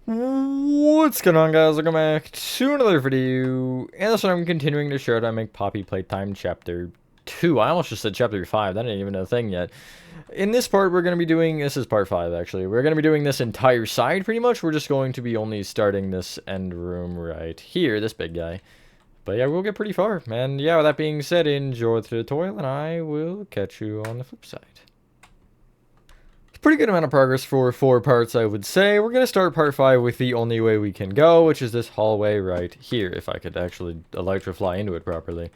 What's going on, guys? Welcome back to another video. And this one I'm continuing to show how to make Poppy Playtime Chapter 2. I almost just said Chapter 5. That ain't even a thing yet. In this part, we're going to be doing... This is part 5, actually. We're going to be doing this entire side, pretty much. We're just going to be only starting this end room right here, this big guy. But yeah, we'll get pretty far. And yeah, with that being said, enjoy the tutorial, and I will catch you on the flip side. Pretty good amount of progress for 4 parts, I would say. We're going to start part 5 with the only way we can go, which is this hallway right here, if I could actually electrify into it properly.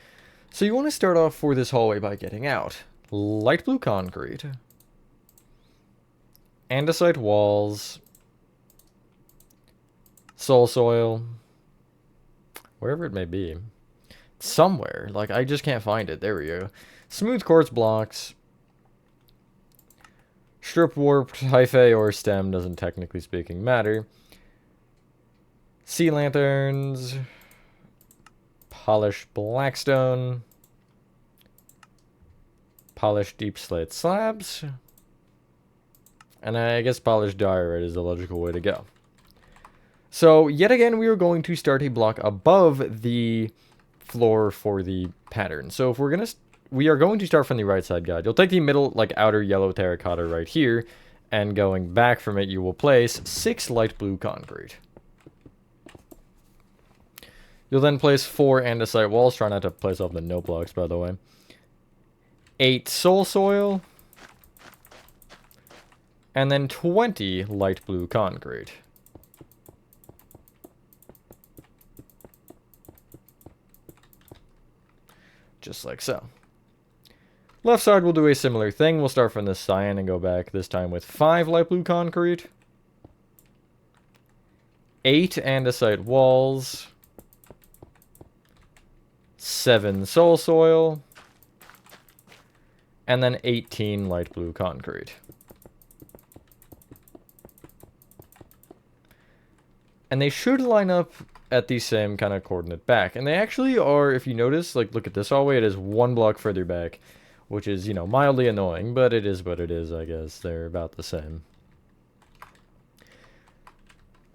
So you want to start off for this hallway by getting out. Light blue concrete. Andesite walls. Soul soil. Wherever it may be. Somewhere. Like, I just can't find it. There we go. Smooth quartz blocks. Strip warped hyphae or stem, doesn't technically speaking matter. Sea lanterns. Polished blackstone. Polished deep slate slabs. And I guess polished diorite is the logical way to go. So, yet again, we are going to start a block above the floor for the pattern. So if we're going to... We are going to start from the right side, guide. You'll take the middle, like, outer yellow terracotta right here, and going back from it, you will place 6 light blue concrete. You'll then place 4 andesite walls. Try not to place off the note blocks, by the way. 8 soul soil. And then 20 light blue concrete. Just like so. Left side will do a similar thing. We'll start from this cyan and go back, this time with 5 light blue concrete. 8 andesite walls. 7 soul soil. And then 18 light blue concrete. And they should line up at the same kind of coordinate back. And they actually are, if you notice, like, look at this hallway, it is 1 block further back. Which is, you know, mildly annoying, but it is what it is, I guess. They're about the same.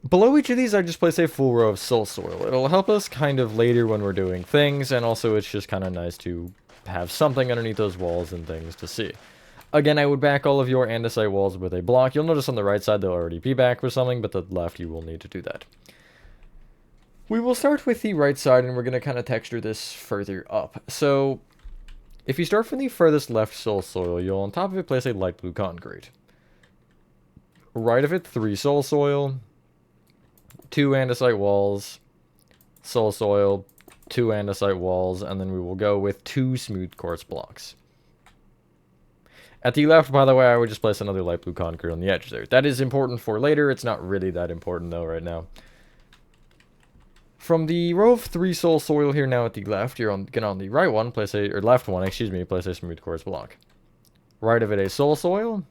Below each of these, I just place a full row of soul soil. It'll help us kind of later when we're doing things, and also it's just kind of nice to have something underneath those walls and things to see. Again, I would back all of your andesite walls with a block. You'll notice on the right side they'll already be back with something, but the left you will need to do that. We will start with the right side, and we're going to kind of texture this further up. So... if you start from the furthest left soul soil, you'll on top of it place a light blue concrete. Right of it, 3 soul soil, 2 andesite walls, soul soil, 2 andesite walls, and then we will go with 2 smooth quartz blocks. At the left, by the way, I would just place another light blue concrete on the edge there. That is important for later. It's not really that important, though, right now. From the row of 3 soul soil here now at the left, you're on the right one, place a, or left one, excuse me, place a smooth quartz block. Right of it a soul soil,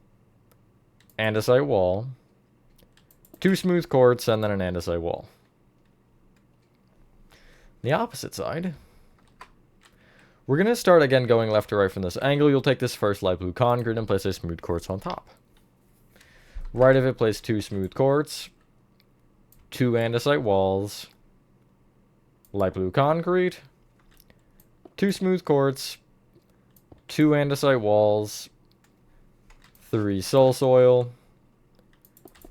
andesite wall, 2 smooth quartz, and then an andesite wall. The opposite side, we're going to start again going left to right from this angle. You'll take this first light blue concrete and place a smooth quartz on top. Right of it, place 2 smooth quartz, 2 andesite walls, light blue concrete, 2 smooth quartz, 2 andesite walls, 3 soul soil,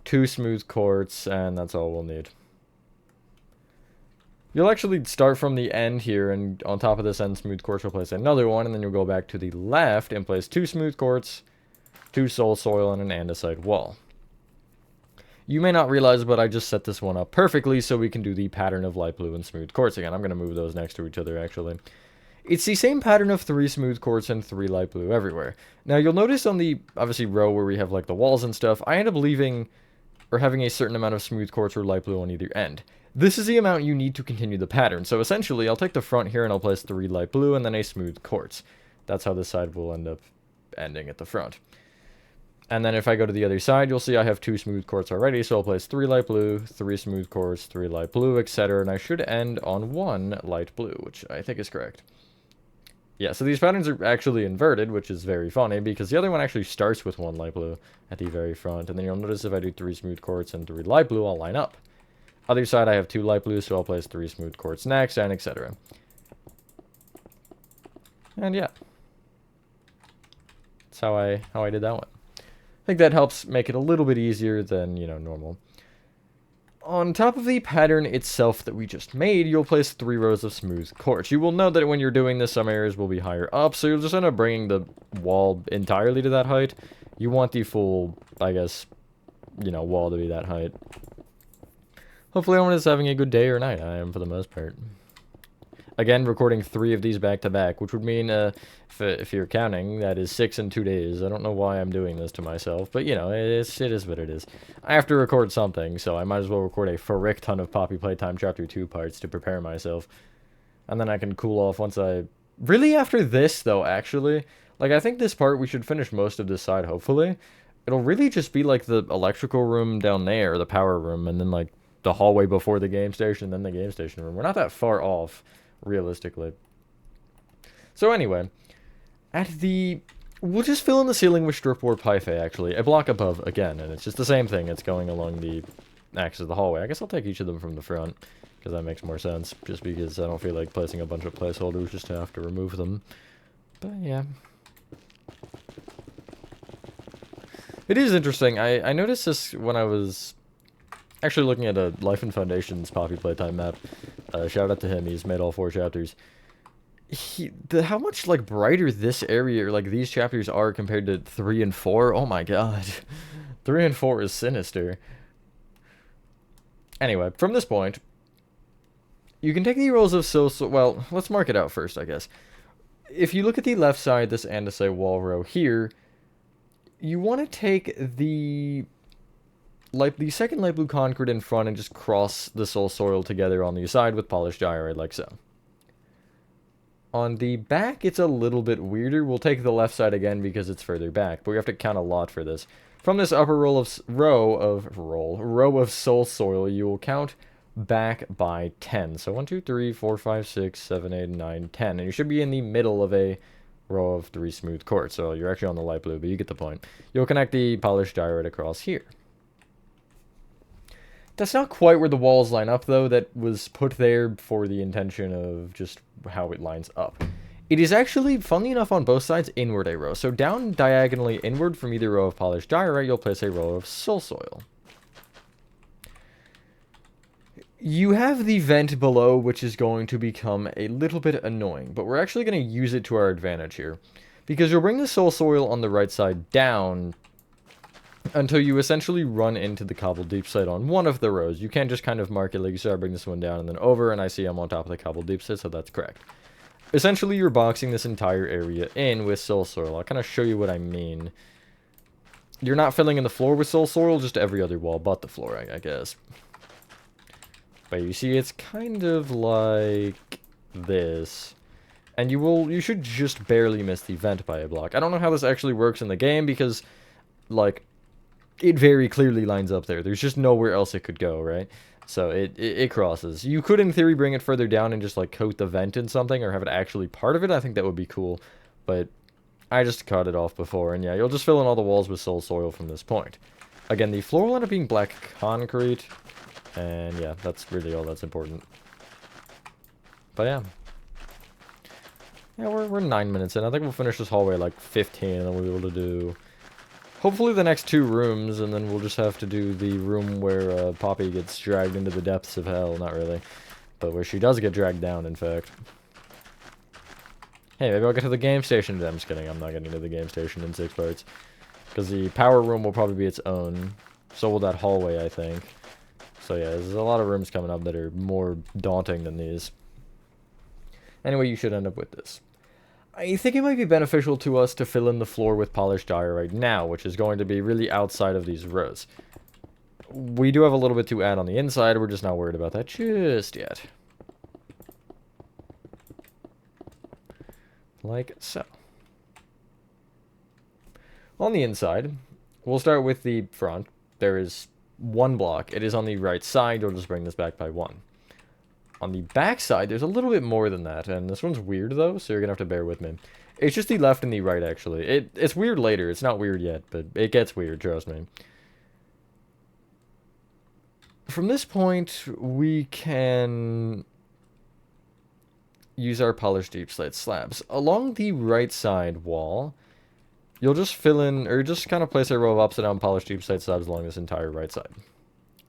2 smooth quartz, and that's all we'll need. You'll actually start from the end here, and on top of this end smooth quartz you'll place another one, and then you'll go back to the left and place 2 smooth quartz, 2 soul soil, and an andesite wall. You may not realize, but I just set this one up perfectly so we can do the pattern of light blue and smooth quartz again. I'm going to move those next to each other, actually. It's the same pattern of 3 smooth quartz and 3 light blue everywhere. Now, you'll notice on the, obviously, row where we have, like, the walls and stuff, I end up leaving, or having a certain amount of smooth quartz or light blue on either end. This is the amount you need to continue the pattern. So, essentially, I'll take the front here and I'll place 3 light blue and then a smooth quartz. That's how this side will end up ending at the front. And then if I go to the other side, you'll see I have 2 smooth quartz already, so I'll place 3 light blue, 3 smooth quartz, 3 light blue, etc. And I should end on 1 light blue, which I think is correct. Yeah, so these patterns are actually inverted, which is very funny, because the other one actually starts with 1 light blue at the very front, and then you'll notice if I do 3 smooth quartz and 3 light blue, I'll line up. Other side, I have 2 light blues, so I'll place 3 smooth quartz next, and etc. And yeah. That's how I did that one. I think that helps make it a little bit easier than, you know, normal. On top of the pattern itself that we just made, you'll place 3 rows of smooth quartz. You will note that when you're doing this, some areas will be higher up, so you'll just end up bringing the wall entirely to that height. You want the full, I guess, you know, wall to be that height. Hopefully everyone is having a good day or night. I am for the most part. Again, recording 3 of these back to back, which would mean, if you're counting, that is 6 in 2 days. I don't know why I'm doing this to myself, but you know, it is what it is. I have to record something, so I might as well record a frick ton of Poppy Playtime Chapter 2 parts to prepare myself. And then I can cool off once I... Really, after this, though, actually, like, I think this part, we should finish most of this side, hopefully. It'll really just be, like, the electrical room down there, the power room, and then, like, the hallway before the game station, then the game station room. We're not that far off, realistically. So anyway, we'll just fill in the ceiling with stripboard Python, actually. A block above, again, and it's just the same thing. It's going along the axis of the hallway. I guess I'll take each of them from the front, because that makes more sense, just because I don't feel like placing a bunch of placeholders just to have to remove them. But yeah. It is interesting. I noticed this when I was actually looking at a Life and Foundation's Poppy Playtime map. Shout out to him, he's made all 4 chapters. How much, like, brighter this area, or, like, these chapters are compared to 3 and 4, oh my god. 3 and 4 is sinister. Anyway, from this point, you can take the rows of well, let's mark it out first, I guess. If you look at the left side, this andesite wall row here, you want to take the second light blue concrete in front and just cross the soul soil together on the side with polished diorite, like so. On the back, it's a little bit weirder. We'll take the left side again because it's further back, but we have to count a lot for this. From this upper row of soul soil, you will count back by 10. So 1, 2, 3, 4, 5, 6, 7, 8, 9, 10. And you should be in the middle of a row of 3 smooth quartz. So you're actually on the light blue, but you get the point. You'll connect the polished diorite across here. That's not quite where the walls line up, though. That was put there for the intention of just how it lines up. It is actually, funnily enough, on both sides, inward a row. So down diagonally inward from either row of polished diorite, you'll place a row of soul soil. You have the vent below, which is going to become a little bit annoying, but we're actually going to use it to our advantage here. Because you'll bring the soul soil on the right side down until you essentially run into the cobbled deep site on one of the rows. You can't just kind of mark it like you said, bring this one down and then over, and I see I'm on top of the cobbled deep site, so that's correct. Essentially, you're boxing this entire area in with soul soil. I'll kind of show you what I mean. You're not filling in the floor with soul soil, just every other wall but the floor, I guess. But you see, it's kind of like this. And you should just barely miss the vent by a block. I don't know how this actually works in the game because, like, it very clearly lines up there. There's just nowhere else it could go, right? So it crosses. You could, in theory, bring it further down and just, like, coat the vent in something or have it actually part of it. I think that would be cool. But I just cut it off before. And yeah, you'll just fill in all the walls with soul soil from this point. Again, the floor will end up being black concrete. And yeah, that's really all that's important. But yeah. Yeah, we're 9 minutes in. I think we'll finish this hallway like 15, and then we'll be able to do hopefully the next 2 rooms, and then we'll just have to do the room where Poppy gets dragged into the depths of hell. Not really, but where she does get dragged down, in fact. Hey, maybe I'll get to the game station. I'm just kidding. I'm not getting to the game station in 6 parts. Because the power room will probably be its own. So will that hallway, I think. So yeah, there's a lot of rooms coming up that are more daunting than these. Anyway, you should end up with this. I think it might be beneficial to us to fill in the floor with polished diorite now, which is going to be really outside of these rows. We do have a little bit to add on the inside, we're just not worried about that just yet. Like so. On the inside, we'll start with the front. There is 1 block. It is on the right side. You'll just bring this back by 1. On the back side, there's a little bit more than that, and this one's weird, though, so you're gonna have to bear with me. It's just the left and the right, actually. It's weird later. It's not weird yet, but it gets weird, trust me. From this point, we can use our polished deep slate slabs. Along the right side wall, you'll just fill in, or just kind of place a row of upside down polished deep slate slabs along this entire right side.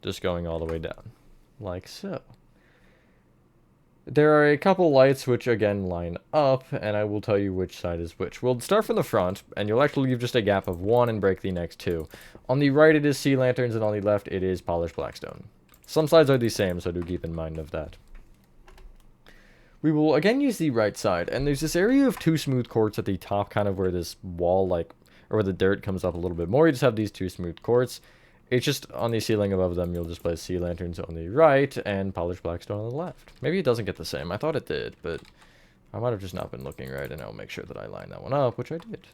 Just going all the way down. Like so. There are a couple lights which, again, line up, and I will tell you which side is which. We'll start from the front, and you'll actually leave just a gap of 1 and break the next 2. On the right, it is sea lanterns, and on the left, it is polished blackstone. Some sides are the same, so do keep in mind of that. We will, again, use the right side, and there's this area of 2 smooth quartz at the top, kind of where this wall, like, or where the dirt comes up a little bit more. You just have these 2 smooth quartz. It's just on the ceiling above them, you'll just place sea lanterns on the right and polished blackstone on the left. Maybe it doesn't get the same. I thought it did, but I might have just not been looking right, and I'll make sure that I line that one up, which I did.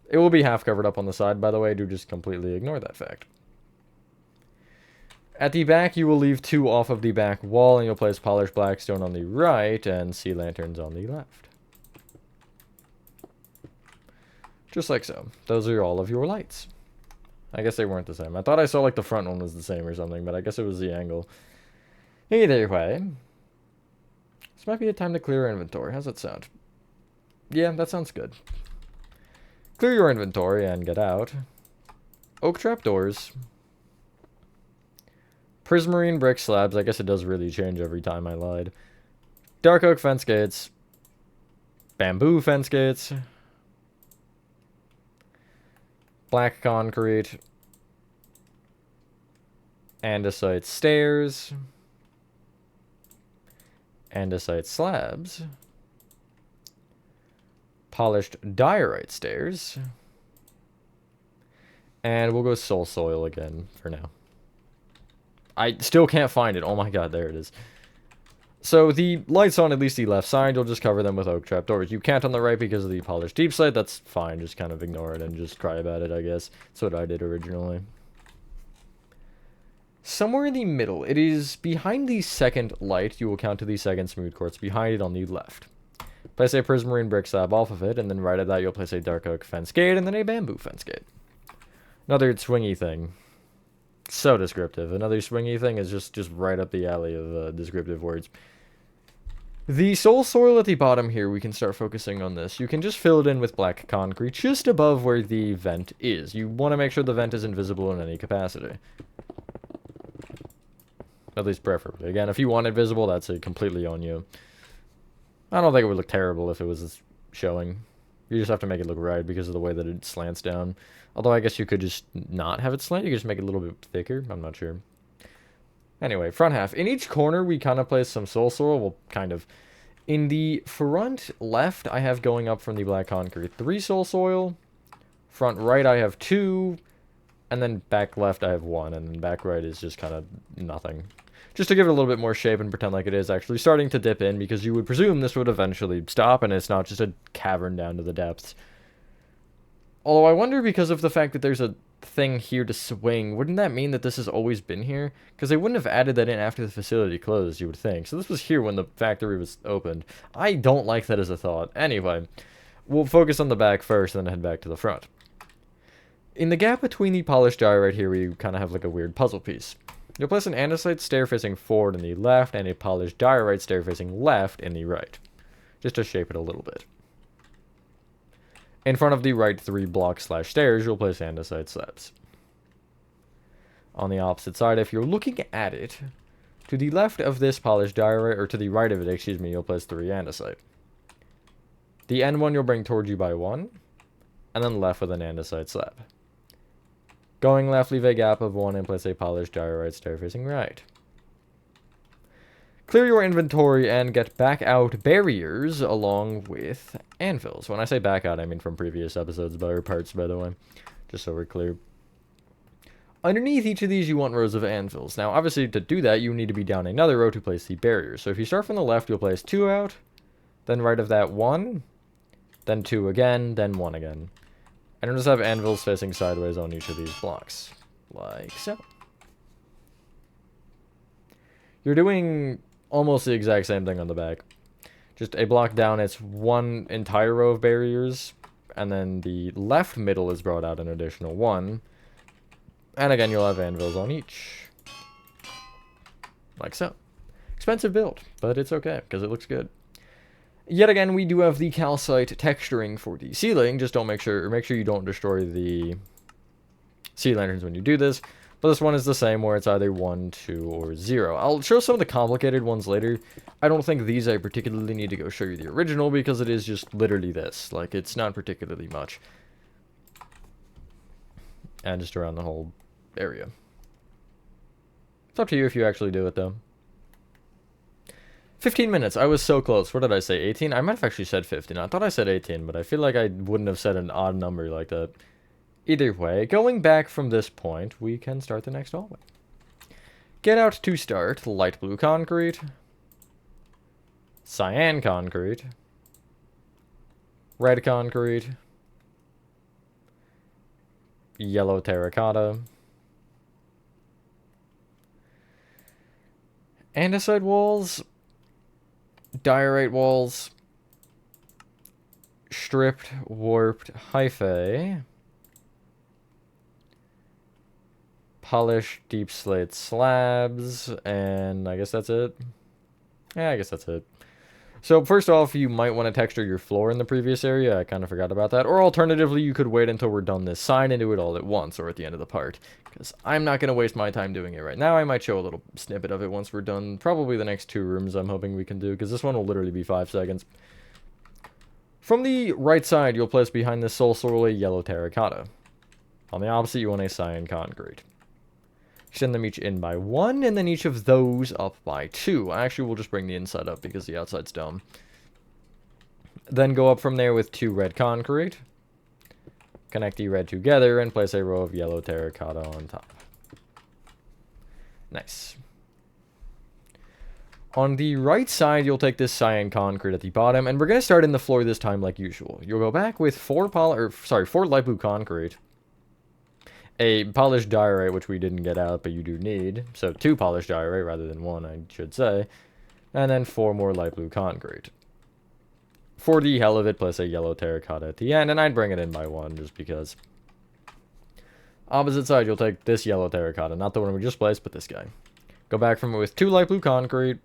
It will be half covered up on the side, by the way. Do just completely ignore that fact. At the back, you will leave 2 off of the back wall, and you'll place polished blackstone on the right and sea lanterns on the left. Just like so. Those are all of your lights. I guess they weren't the same. I thought I saw, like, the front one was the same or something, but I guess it was the angle. Either way, this might be a time to clear our inventory. How's that sound? Yeah, that sounds good. Clear your inventory and get out. Oak trapdoors. Prismarine brick slabs. I guess it does really change every time I lied. Dark oak fence gates. Bamboo fence gates. Black concrete. Andesite stairs. Andesite slabs. Polished diorite stairs. And we'll go soul soil again for now. I still can't find it. Oh my god, there it is. So the lights on at least the left side, you'll just cover them with oak trapdoors. You can't on the right because of the polished deep slate. That's fine. Just kind of ignore it and just cry about it, I guess. That's what I did originally. Somewhere in the middle, it is behind the second light. You will count to the second smooth quartz behind it on the left. Place a prismarine brick slab off of it, and then right at that you'll place a dark oak fence gate and then a bamboo fence gate. Another swingy thing. So descriptive. Another swingy thing is just right up the alley of descriptive words. The soul soil at the bottom here, we can start focusing on this. You can just fill it in with black concrete just above where the vent is. You want to make sure the vent is invisible in any capacity. At least preferably. Again, if you want it visible, that's completely on you. I don't think it would look terrible if it was showing. You just have to make it look right because of the way that it slants down. Although I guess you could just not have it slant. You could just make it a little bit thicker. I'm not sure. Anyway, front half. In each corner, we kind of place some soul soil. Well, kind of. In the front left, I have going up from the black concrete 3 soul soil. Front right, I have 2. And then back left, I have 1. And then back right is just kind of nothing. Just to give it a little bit more shape and pretend like it is actually starting to dip in, because you would presume this would eventually stop and it's not just a cavern down to the depths. Although I wonder, because of the fact that there's a thing here to swing, wouldn't that mean that this has always been here? Because they wouldn't have added that in after the facility closed, you would think. So this was here when the factory was opened. I don't like that as a thought. Anyway, we'll focus on the back first and then head back to the front. In the gap between the polished diorite here, we kind of have like a weird puzzle piece. You'll place an andesite stair facing forward in the left and a polished diorite stair facing left in the right. Just to shape it a little bit. In front of the right 3 block/stairs, you'll place andesite slabs. On the opposite side, if you're looking at it, to the left of this polished diorite, or to the right of it, excuse me, you'll place 3 andesite. The end one you'll bring towards you by 1, and then left with an andesite slab. Going left, leave a gap of 1 and place a polished diorite stair facing right. Clear your inventory and get back out barriers along with anvils. When I say back out, I mean from previous episodes, or parts, by the way. Just so we're clear. Underneath each of these, you want rows of anvils. Now, obviously, to do that, you need to be down another row to place the barriers. So if you start from the left, you'll place 2 out. Then right of that, 1. Then 2 again, then 1 again. And you'll just have anvils facing sideways on each of these blocks. Like so. You're doing Almost the exact same thing on the back. Just a block down, it's one entire row of barriers, and then the left middle is brought out an additional one. And again, you'll have anvils on each. Like so. Expensive build, but it's okay, because it looks good. Yet again, we do have the calcite texturing for the ceiling. Just make sure you don't destroy the sea lanterns when you do this. But this one is the same, where it's either 1, 2, or 0. I'll show some of the complicated ones later. I don't think these I particularly need to go show you the original, because it is just literally this. Like, it's not particularly much. And just around the whole area. It's up to you if you actually do it, though. 15 minutes. I was so close. What did I say? 18? I might have actually said 15. I thought I said 18, but I feel like I wouldn't have said an odd number like that. Either way, going back from this point, we can start the next hallway. Get out to start light blue concrete, cyan concrete, red concrete, yellow terracotta, andesite walls, diorite walls, stripped, warped hyphae, polished deep slate slabs, and I guess that's it. Yeah, I guess that's it. So first off, you might want to texture your floor in the previous area. I kind of forgot about that. Or alternatively, you could wait until we're done this side and do it all at once or at the end of the part. Because I'm not going to waste my time doing it right now. I might show a little snippet of it once we're done. Probably the next 2 rooms I'm hoping we can do, because this one will literally be 5 seconds. From the right side, you'll place behind this soul swirl a yellow terracotta. On the opposite, you want a cyan concrete. Extend them each in by 1, and then each of those up by 2. Actually, we'll just bring the inside up because the outside's dumb. Then go up from there with 2 red concrete. Connect the red together and place a row of yellow terracotta on top. Nice. On the right side, you'll take this cyan concrete at the bottom, and we're going to start in the floor this time like usual. You'll go back with 4 light blue concrete. A polished diorite, which we didn't get out, but you do need. So 2 polished diorite rather than 1, I should say. And then 4 more light blue concrete. For the hell of it, place a yellow terracotta at the end, and I'd bring it in by 1 just because. Opposite side, you'll take this yellow terracotta, not the one we just placed, but this guy. Go back from it with 2 light blue concrete,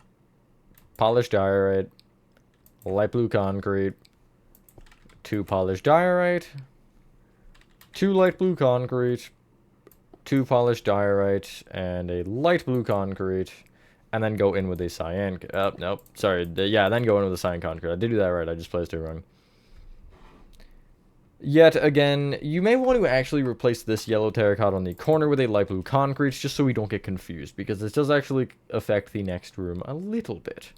polished diorite, light blue concrete, 2 polished diorite, 2 light blue concrete, 2 polished diorite, and a light blue concrete, and then go in with a cyan. Nope, sorry. Yeah, then go in with a cyan concrete. I did do that right. I just placed it wrong. Yet again, you may want to actually replace this yellow terracotta on the corner with a light blue concrete, just so we don't get confused, because this does actually affect the next room a little bit.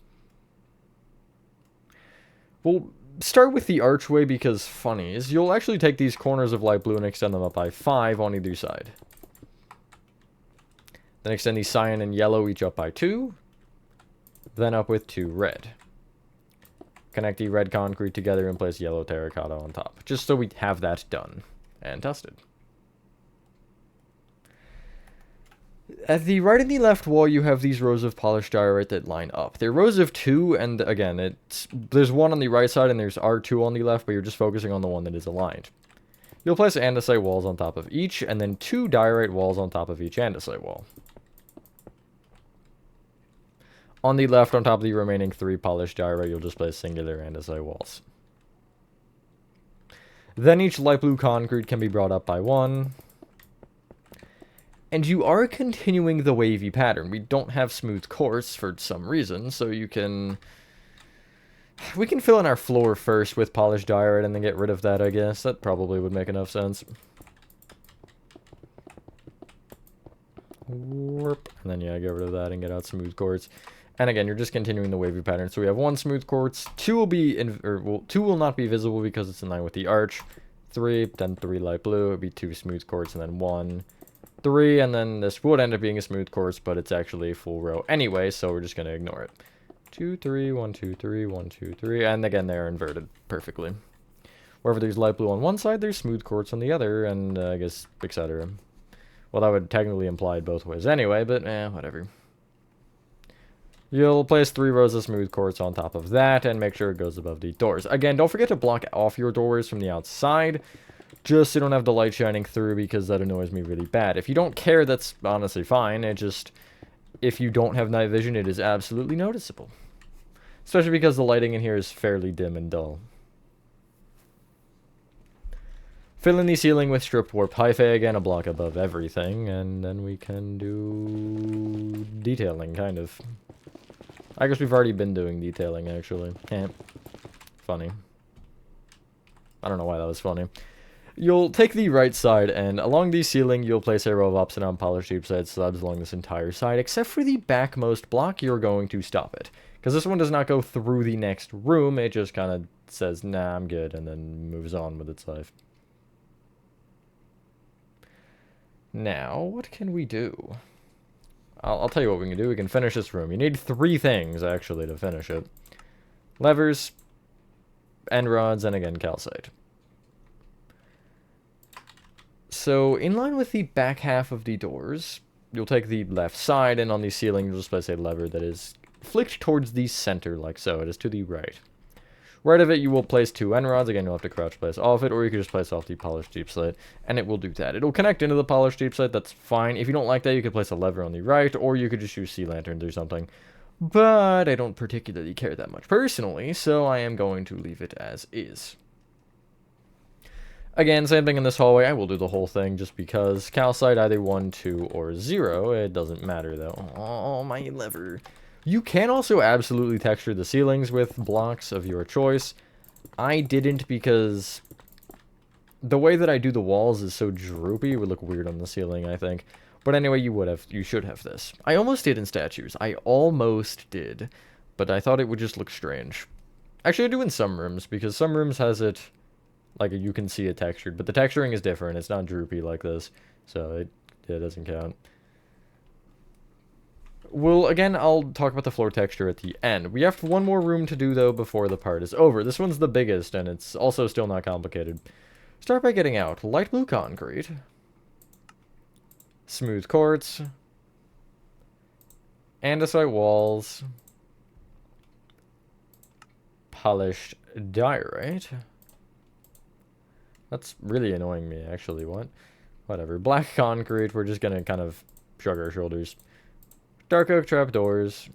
We'll start with the archway because funnies. You'll actually take these corners of light blue and extend them up by 5 on either side. Then extend the cyan and yellow each up by 2. Then up with 2 red. Connect the red concrete together and place yellow terracotta on top. Just so we have that done and tested. At the right and the left wall, you have these rows of polished diorite that line up. They're rows of 2, and again, there's 1 on the right side and there's R2 on the left, but you're just focusing on the one that is aligned. You'll place andesite walls on top of each, and then 2 diorite walls on top of each andesite wall. On the left, on top of the remaining 3 polished diorite, you'll just place singular andesite walls. Then each light blue concrete can be brought up by 1. And you are continuing the wavy pattern. We don't have smooth quartz for some reason, so you can... We can fill in our floor first with polished diorite and then get rid of that, I guess. That probably would make enough sense. Warp. And then, yeah, get rid of that and get out smooth quartz. And again, you're just continuing the wavy pattern. So we have 1 smooth quartz, 2 will be, 2 will not be visible because it's in line with the arch. 3, then 3 light blue, it would be 2 smooth quartz, and then 1. 3, and then this would end up being a smooth quartz, but it's actually a full row anyway, so we're just going to ignore it. 2, 3, 1, 2, 3, 1, 2, 3, and again, they're inverted perfectly. Wherever there's light blue on one side, there's smooth quartz on the other, and I guess, etc. Well, that would technically imply both ways anyway, but whatever. You'll place 3 rows of smooth quartz on top of that and make sure it goes above the doors. Again, don't forget to block off your doors from the outside, just so you don't have the light shining through, because that annoys me really bad. If you don't care, that's honestly fine. It just, if you don't have night vision, it is absolutely noticeable. Especially because the lighting in here is fairly dim and dull. Fill in the ceiling with strip warp hyphae, again, a block above everything, and then we can do detailing, kind of. I guess we've already been doing detailing, actually. Funny. I don't know why that was funny. You'll take the right side, and along the ceiling, you'll place a row of upside down polished deep-side slabs along this entire side, except for the backmost block, you're going to stop it. Because this one does not go through the next room, it just kind of says, nah, I'm good, and then moves on with its life. Now, what can we do? I'll tell you what we can do. We can finish this room. You need 3 things, actually, to finish it. Levers, end rods, and again, calcite. So, in line with the back half of the doors, you'll take the left side, and on the ceiling, you'll just place a lever that is flicked towards the center, like so. It is to the right. Right of it, you will place 2 end rods. Again, you'll have to crouch place off it, or you can just place off the polished deep slate, and it will do that. It'll connect into the polished deep slate, that's fine. If you don't like that, you could place a lever on the right, or you could just use sea lanterns or something. But I don't particularly care that much personally, so I am going to leave it as is. Again, same thing in this hallway. I will do the whole thing just because. Calcite, either 1, 2, or 0. It doesn't matter, though. Oh, my lever. You can also absolutely texture the ceilings with blocks of your choice. I didn't because the way that I do the walls is so droopy, it would look weird on the ceiling, I think. But anyway, you should have this. I almost did in statues. I almost did, but I thought it would just look strange. Actually, I do in some rooms, because some rooms has it, like, you can see it textured, but the texturing is different. It's not droopy like this, so it doesn't count. Well, again, I'll talk about the floor texture at the end. We have 1 more room to do, though, before the part is over. This one's the biggest, and it's also still not complicated. Start by getting out light blue concrete, smooth quartz, andesite walls, polished diorite. That's really annoying me, actually. Whatever. Black concrete, we're just gonna kind of shrug our shoulders. Dark oak trapdoors.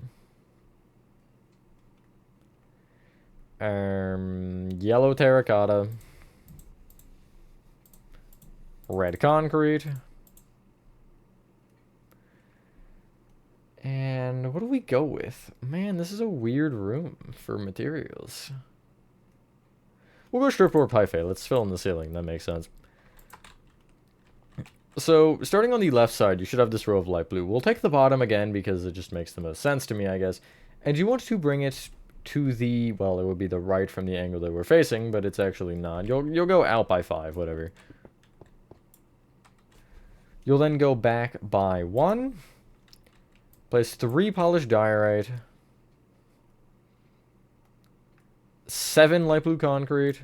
Yellow terracotta. Red concrete. And what do we go with? Man, this is a weird room for materials. We'll go strip warp hyphae. Let's fill in the ceiling. That makes sense. So, starting on the left side, you should have this row of light blue. We'll take the bottom again because it just makes the most sense to me, I guess. And you want to bring it to the, well, it would be the right from the angle that we're facing, but it's actually not. You'll go out by 5, whatever. You'll then go back by 1. Place 3 polished diorite. 7 light blue concrete.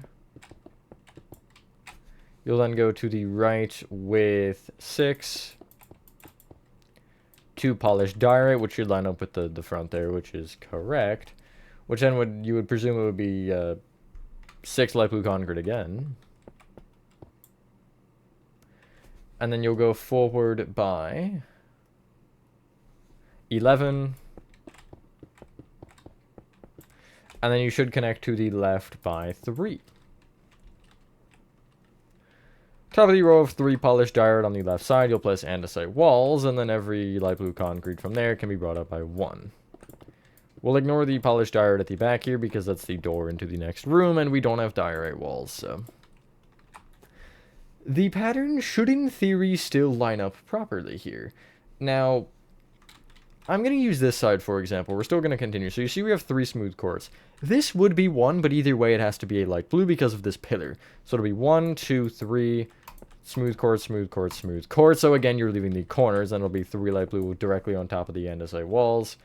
You'll then go to the right with 6. 2 polished diorite, which should line up with the front there, which is correct. Which then you would presume it would be 6 light blue concrete again. And then you'll go forward by 11. And then you should connect to the left by 3. Top of the row of 3 polished diorite on the left side, you'll place andesite walls, and then every light blue concrete from there can be brought up by 1. We'll ignore the polished diorite at the back here because that's the door into the next room, and we don't have diorite walls, so. The pattern should, in theory, still line up properly here. Now, I'm going to use this side, for example. We're still going to continue. So you see we have 3 smooth quartz. This would be 1, but either way it has to be a light blue because of this pillar. So it'll be 1, 2, 3, smooth quartz, smooth quartz, smooth quartz. So again, you're leaving the corners, and it'll be 3 light blue directly on top of the andesite walls.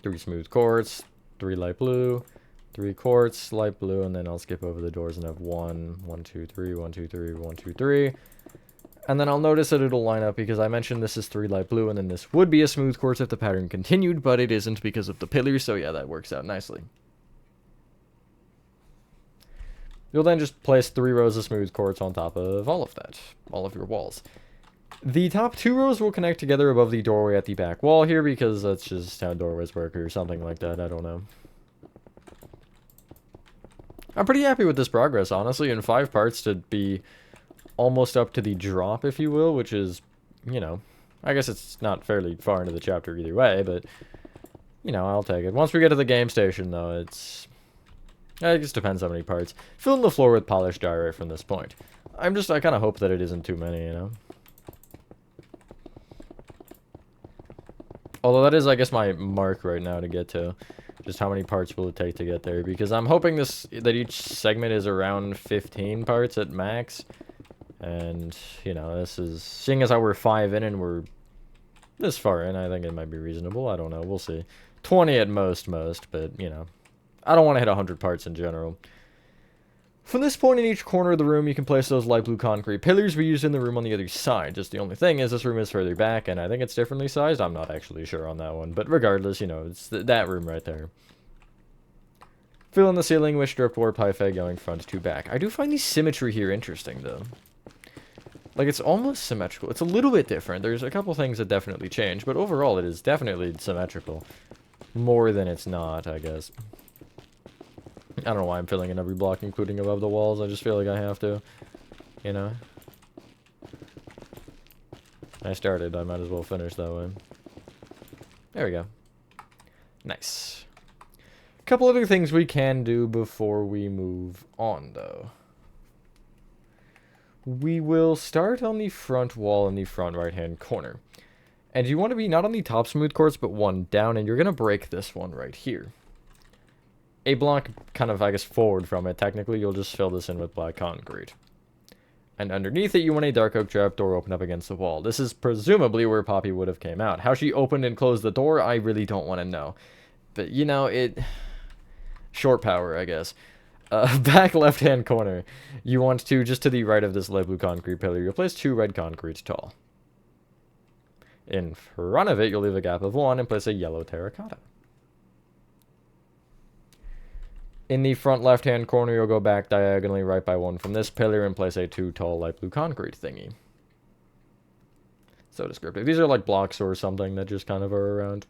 3 smooth quartz, 3 light blue, 3 quartz, light blue, and then I'll skip over the doors and have 1, 1, 2, 3, 1, 2, 3, 1, 2, 3. And then I'll notice that it'll line up because I mentioned this is 3 light blue, and then this would be a smooth quartz if the pattern continued, but it isn't because of the pillars, so yeah, that works out nicely. You'll then just place 3 rows of smooth quartz on top of all of that, all of your walls. The top 2 rows will connect together above the doorway at the back wall here, because that's just how doorways work or something like that, I don't know. I'm pretty happy with this progress, honestly, in 5 parts to be almost up to the drop, if you will, which is, you know, I guess it's not fairly far into the chapter either way, but, you know, I'll take it. Once we get to the game station, though, it just depends how many parts. Filling the floor with polished diorite from this point. I kind of hope that it isn't too many, you know? Although that is, I guess, my mark right now to get to. Just how many parts will it take to get there, because I'm hoping that each segment is around 15 parts at max. And, you know, this is, seeing as how we're 5 in and we're this far in, I think it might be reasonable. I don't know, we'll see. 20 at most, but, you know, I don't want to hit 100 parts in general. From this point in each corner of the room, you can place those light blue concrete pillars we used in the room on the other side. Just the only thing is this room is further back, and I think it's differently sized. I'm not actually sure on that one, but regardless, you know, it's that room right there. Fill in the ceiling with strip board parfait going front to back. I do find the symmetry here interesting, though. Like, it's almost symmetrical. It's a little bit different. There's a couple things that definitely change, but overall it is definitely symmetrical. More than it's not, I guess. I don't know why I'm filling in every block, including above the walls. I just feel like I have to, you know. I started, I might as well finish that way. There we go. Nice. A couple other things we can do before we move on, though. We will start on the front wall in the front right-hand corner. And you want to be not on the top smooth quartz, but one down, and you're going to break this one right here. A block kind of, I guess, forward from it. Technically, you'll just fill this in with black concrete. And underneath it, you want a dark oak trapdoor open up against the wall. This is presumably where Poppy would have came out. How she opened and closed the door, I really don't want to know. But, you know, short power, I guess. Back left-hand corner, you want to, just to the right of this light blue concrete pillar, you'll place 2 red concretes tall. In front of it, you'll leave a gap of 1 and place a yellow terracotta. In the front left-hand corner, you'll go back diagonally right by 1 from this pillar and place a 2 tall light blue concrete thingy. So descriptive. These are like blocks or something that just kind of are around.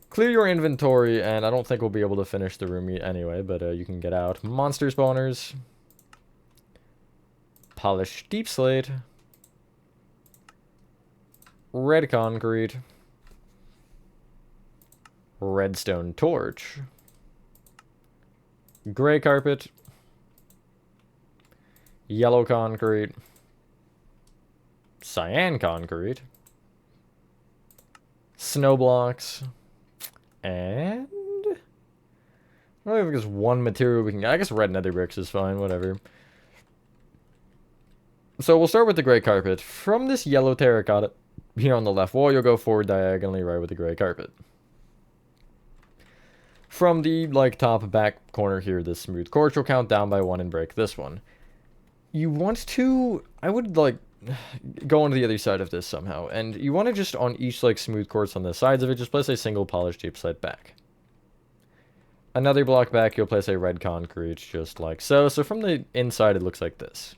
Clear your inventory, and I don't think we'll be able to finish the room anyway, but you can get out. Monster spawners. Polished deep slate. Red concrete. Redstone torch. Gray carpet. Yellow concrete. Cyan concrete. Snow blocks. And I don't know if there's one material we can get. I guess red nether bricks is fine, whatever. So we'll start with the gray carpet. From this yellow terracotta here on the left wall, you'll go forward diagonally right with the gray carpet. From the top back corner here, this smooth quartz, you'll count down by 1 and break this one. You want to, I would go onto the other side of this somehow, and you want to just on each smooth quartz on the sides of it, just place a single polished deep slate back. Another block back, you'll place a red concrete just like so. So from the inside, it looks like this.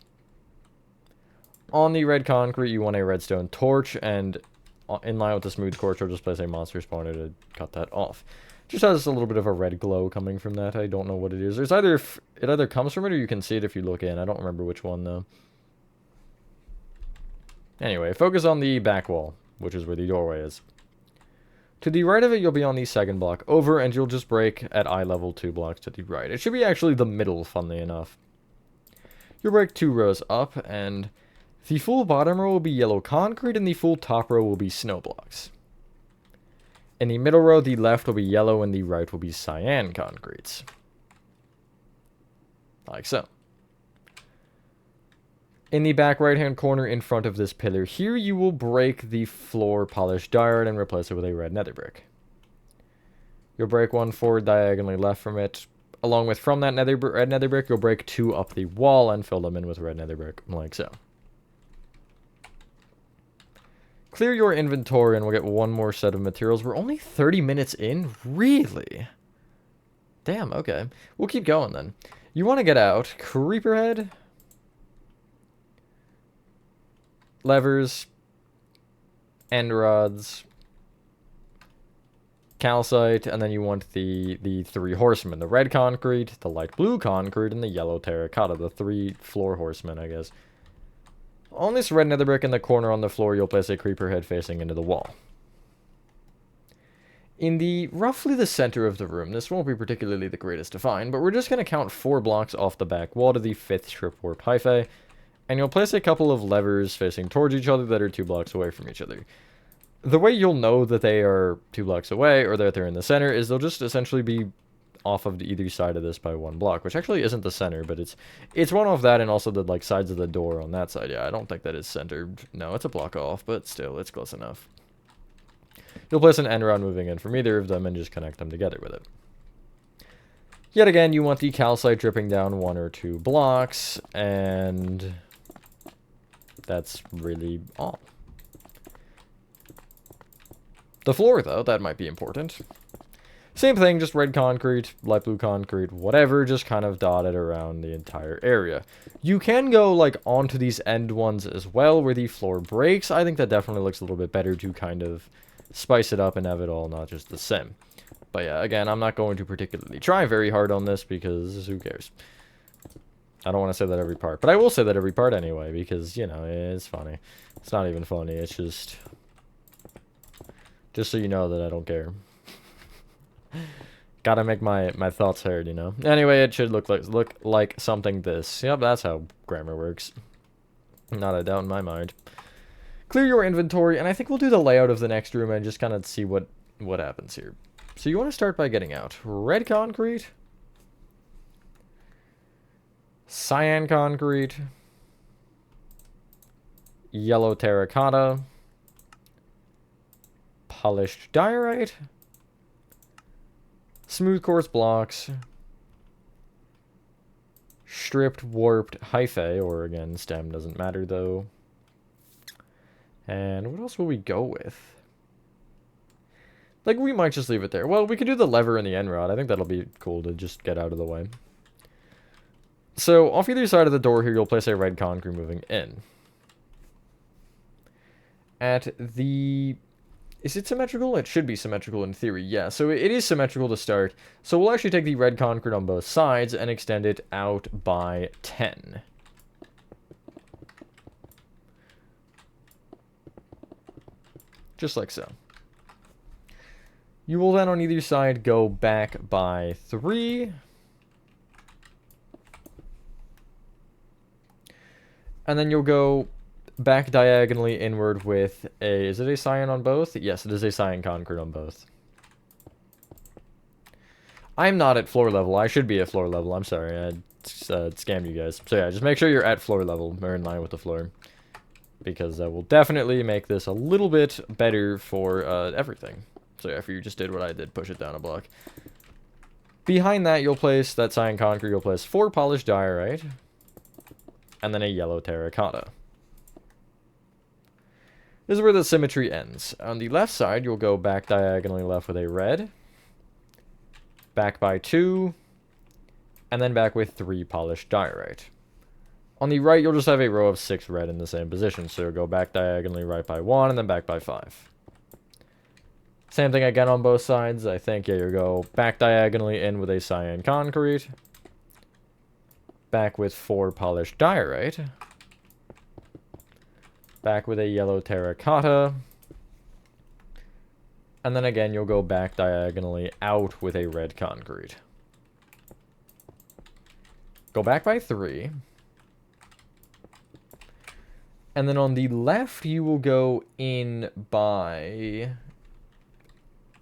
On the red concrete, you want a redstone torch, and in line with the smooth quartz, you'll just place a monster spawner to cut that off. Just has a little bit of a red glow coming from that. I don't know what it is. There's it either comes from it or you can see it if you look in. I don't remember which one though. Anyway, focus on the back wall, which is where the doorway is. To the right of it, you'll be on the second block over, and you'll just break at eye level 2 blocks to the right. It should be actually the middle, funnily enough. You'll break 2 rows up, and the full bottom row will be yellow concrete, and the full top row will be snow blocks. In the middle row, the left will be yellow, and the right will be cyan concretes. Like so. In the back right-hand corner in front of this pillar here, you will break the floor polished diorite and replace it with a red nether brick. You'll break 1 forward diagonally left from it. Along with from that red nether brick, you'll break 2 up the wall and fill them in with red nether brick, like so. Clear your inventory and we'll get one more set of materials. We're only 30 minutes in? Really? Damn, okay. We'll keep going then. You want to get out. Creeper head. Levers. End rods. Calcite. And then you want the three horsemen. The red concrete, the light blue concrete, and the yellow terracotta. The three floor horsemen, I guess. On this red nether brick in the corner on the floor, you'll place a creeper head facing into the wall. In roughly the center of the room, this won't be particularly the greatest to find, but we're just going to count 4 blocks off the back wall to the 5th strip warp hyphae, and you'll place a couple of levers facing towards each other that are 2 blocks away from each other. The way you'll know that they are 2 blocks away, or that they're in the center, is they'll just essentially be off of either side of this by 1 block, which actually isn't the center, but it's one off that and also the like sides of the door on that side. Yeah, I don't think that is centered. No, it's a block off, but still, it's close enough. You'll place an end rod moving in from either of them and just connect them together with it. Yet again, you want the calcite dripping down 1 or 2 blocks, and that's really all. The floor, though, that might be important. Same thing, just red concrete, light blue concrete, whatever, just kind of dotted around the entire area. You can go, like, onto these end ones as well, where the floor breaks. I think that definitely looks a little bit better to kind of spice it up and have it all not just the same. But yeah, again, I'm not going to particularly try very hard on this, because who cares? I don't want to say that every part, but I will say that every part anyway, because, you know, it's funny. It's not even funny, it's just so you know that I don't care. Gotta make my thoughts heard, you know. Anyway, it should look like something this. Yep, that's how grammar works. Not a doubt in my mind. Clear your inventory, and I think we'll do the layout of the next room and just kind of see what happens here. So you want to start by getting out red concrete, cyan concrete, yellow terracotta, polished diorite, smooth quartz blocks, stripped warped hyphae, or again, stem doesn't matter though. And what else will we go with? Like, we might just leave it there. Well, we could do the lever and the end rod. I think that'll be cool to just get out of the way. So, off either side of the door here, you'll place a red concrete moving in. At the... Is it symmetrical? It should be symmetrical in theory, yeah. So it is symmetrical to start. So we'll actually take the red concrete on both sides and extend it out by 10. Just like so. You will then on either side go back by 3. And then you'll go back diagonally inward with a... Is it a cyan on both? Yes, it is a cyan concrete on both. I'm not at floor level. I should be at floor level. I'm sorry. I scammed you guys. So yeah, just make sure you're at floor level or in line with the floor. Because that will definitely make this a little bit better for everything. So yeah, if you just did what I did, push it down a block. Behind that, you'll place that cyan concrete. You'll place 4 polished diorite. And then a yellow terracotta. This is where the symmetry ends. On the left side, you'll go back diagonally left with a red. Back by 2. And then back with 3 polished diorite. On the right, you'll just have a row of 6 red in the same position. So you'll go back diagonally right by 1 and then back by 5. Same thing again on both sides. I think, yeah, you'll go back diagonally in with a cyan concrete. Back with 4 polished diorite. Back with a yellow terracotta. And then again, you'll go back diagonally out with a red concrete. Go back by 3. And then on the left, you will go in by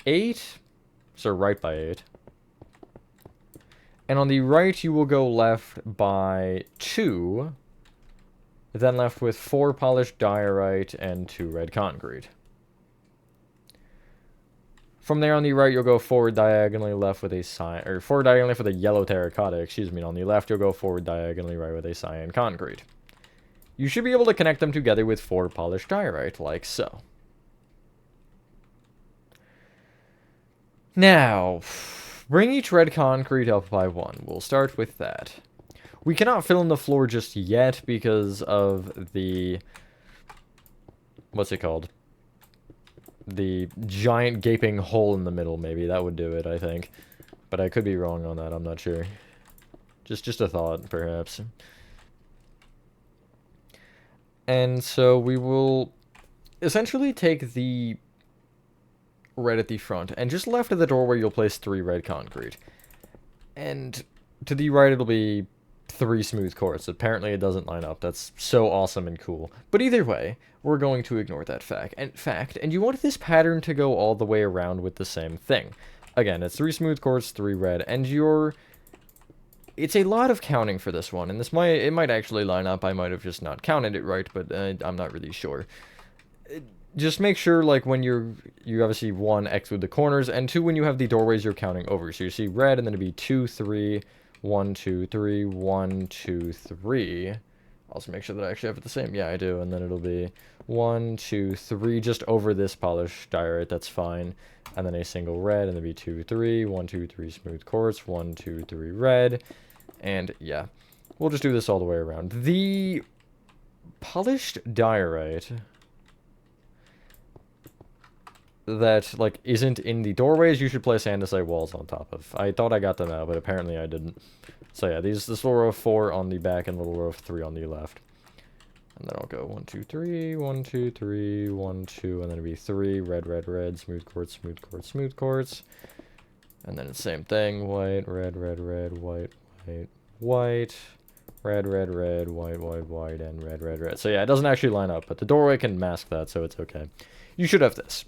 8. So right by 8. And on the right, you will go left by 2. Then left with 4 polished diorite and 2 red concrete. From there on the right, you'll go forward diagonally left with a cyan, or forward diagonally left with a yellow terracotta, excuse me. And on the left, you'll go forward diagonally right with a cyan concrete. You should be able to connect them together with 4 polished diorite, like so. Now, bring each red concrete up by 1. We'll start with that. We cannot fill in the floor just yet because of the... what's it called? The giant gaping hole in the middle, maybe. That would do it, I think. But I could be wrong on that, I'm not sure. Just a thought, perhaps. And so we will essentially take the red at the front, and just left of the doorway you'll place 3 red concrete. And to the right it'll be 3 smooth quartz. Apparently it doesn't line up. That's so awesome and cool. But either way, we're going to ignore that fact. And you want this pattern to go all the way around with the same thing. Again, it's 3 smooth quartz, 3 red, and it's a lot of counting for this one, and it might actually line up. I might have just not counted it right, but I'm not really sure. Just make sure, like, when you obviously, 1, exclude the corners, and 2, when you have the doorways, you're counting over. So you see red, and then it'd be 2, 3, 1, 2, 3, 1, 2, 3. Also make sure that I actually have it the same. Yeah, I do. And then it'll be 1, 2, 3, just over this polished diorite. That's fine. And then a single red, and then be 2, 3, 1, 2, 3 smooth quartz, 1, 2, 3 red. And yeah, we'll just do this all the way around. The polished diorite that, like, isn't in the doorways, you should place andesite walls on top of. I thought I got them out, but apparently I didn't. So yeah, this little row of 4 on the back and little row of 3 on the left. And then I'll go 1, 2, 3, 1, 2, 3, 1, 2, and then it'll be 3, red, red, red, smooth quartz, smooth quartz, smooth quartz. And then it's the same thing, white, red, red, red, white, white, white, red, red, red, white, white, white, and red, red, red. So yeah, it doesn't actually line up, but the doorway can mask that, so it's okay. You should have this.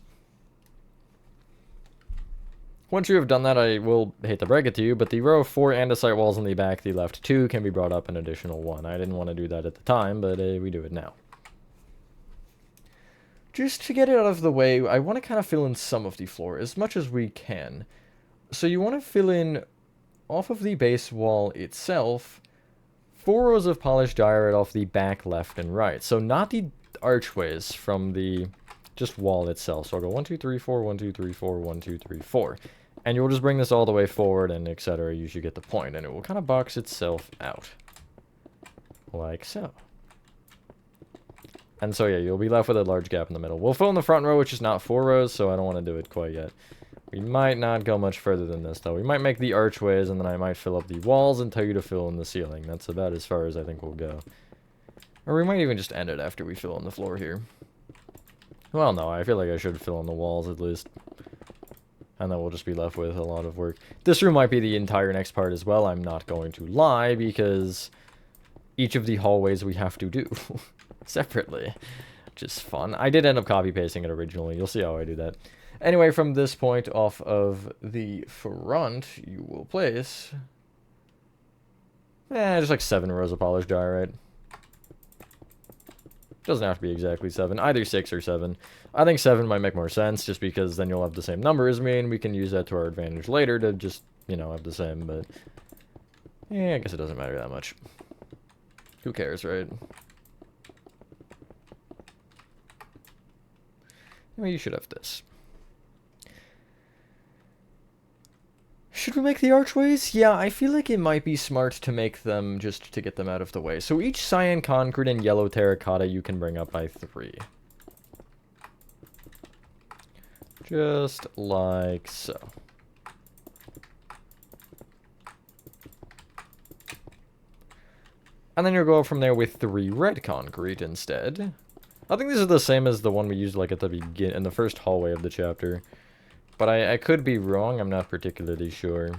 Once you have done that, I will hate to break it to you, but the row of 4 andesite walls on the back, the left 2, can be brought up an additional 1. I didn't want to do that at the time, but we do it now. Just to get it out of the way, I want to kind of fill in some of the floor, as much as we can. So you want to fill in, off of the base wall itself, 4 rows of polished diorite off the back, left, and right. So not the archways from the just wall itself. So I'll go 1, 2, 3, 4, 1, 2, 3, 4, 1, 2, 3, 4. And you'll just bring this all the way forward and etc. You should get the point, and it will kind of box itself out. Like so. And so yeah, you'll be left with a large gap in the middle. We'll fill in the front row, which is not 4 rows, so I don't want to do it quite yet. We might not go much further than this, though. We might make the archways, and then I might fill up the walls and tell you to fill in the ceiling. That's about as far as I think we'll go. Or we might even just end it after we fill in the floor here. Well, no, I feel like I should fill in the walls at least. And then we'll just be left with a lot of work. This room might be the entire next part as well, I'm not going to lie, because each of the hallways we have to do separately, which is fun. I did end up copy-pasting it originally. You'll see how I do that. Anyway, from this point off of the front, you will place... just like 7 rows of polished diorite. Doesn't have to be exactly 7, either 6 or 7. I think 7 might make more sense, just because then you'll have the same number as me, and we can use that to our advantage later to just, you know, have the same, but... yeah, I guess it doesn't matter that much. Who cares, right? Anyway, you should have this. Should we make the archways? Yeah, I feel like it might be smart to make them just to get them out of the way. So each cyan concrete and yellow terracotta you can bring up by 3. Just like so. And then you'll go from there with 3 red concrete instead. I think this is the same as the one we used like at the beginning, in the first hallway of the chapter. But I could be wrong, I'm not particularly sure.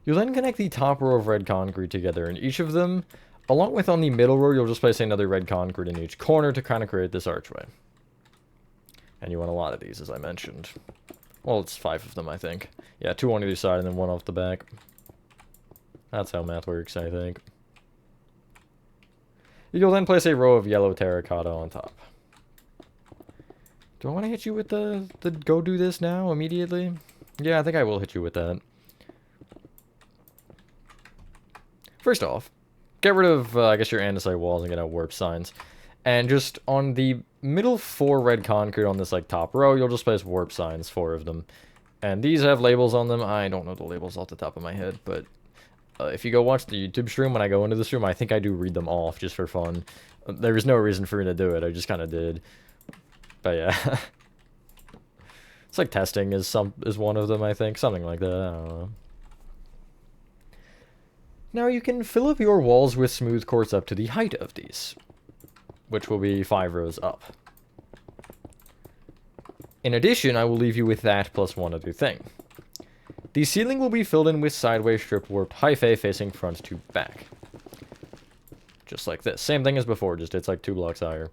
You'll then connect the top row of red concrete together, and each of them, along with on the middle row, you'll just place another red concrete in each corner to kind of create this archway. And you want a lot of these, as I mentioned. Well, it's 5 of them, I think. Yeah, 2 on either side and then 1 off the back. That's how math works, I think. You'll then place a row of yellow terracotta on top. Do I want to hit you with the go do this now, immediately? Yeah, I think I will hit you with that. First off, get rid of, I guess, your andesite walls and get out warp signs. And just on the middle 4 red concrete on this like top row, you'll just place warp signs, 4 of them. And these have labels on them. I don't know the labels off the top of my head, but if you go watch the YouTube stream when I go into the stream, I think I do read them off just for fun. There was no reason for me to do it. I just kind of did. But yeah. It's like testing is one of them, I think. Something like that. I don't know. Now you can fill up your walls with smooth quartz up to the height of these, which will be 5 rows up. In addition, I will leave you with that plus one other thing. The ceiling will be filled in with sideways strip warped hyphae facing front to back. Just like this. Same thing as before, just it's like 2 blocks higher.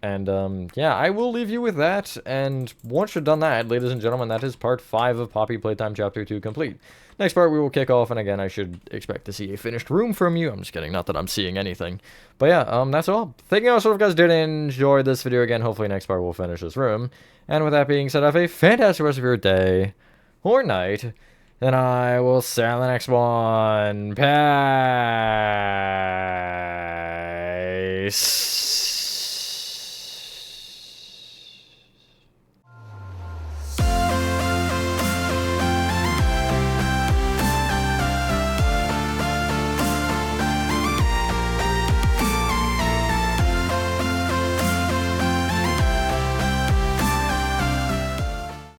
And, yeah, I will leave you with that, and once you're done that, ladies and gentlemen, that is part 5 of Poppy Playtime Chapter 2 complete. Next part, we will kick off, and again, I should expect to see a finished room from you. I'm just kidding, not that I'm seeing anything. But yeah, that's all. Thank you all so much, if you guys did enjoy this video again. Hopefully next part we'll finish this room. And with that being said, have a fantastic rest of your day, or night, and I will see you on the next one. Peace.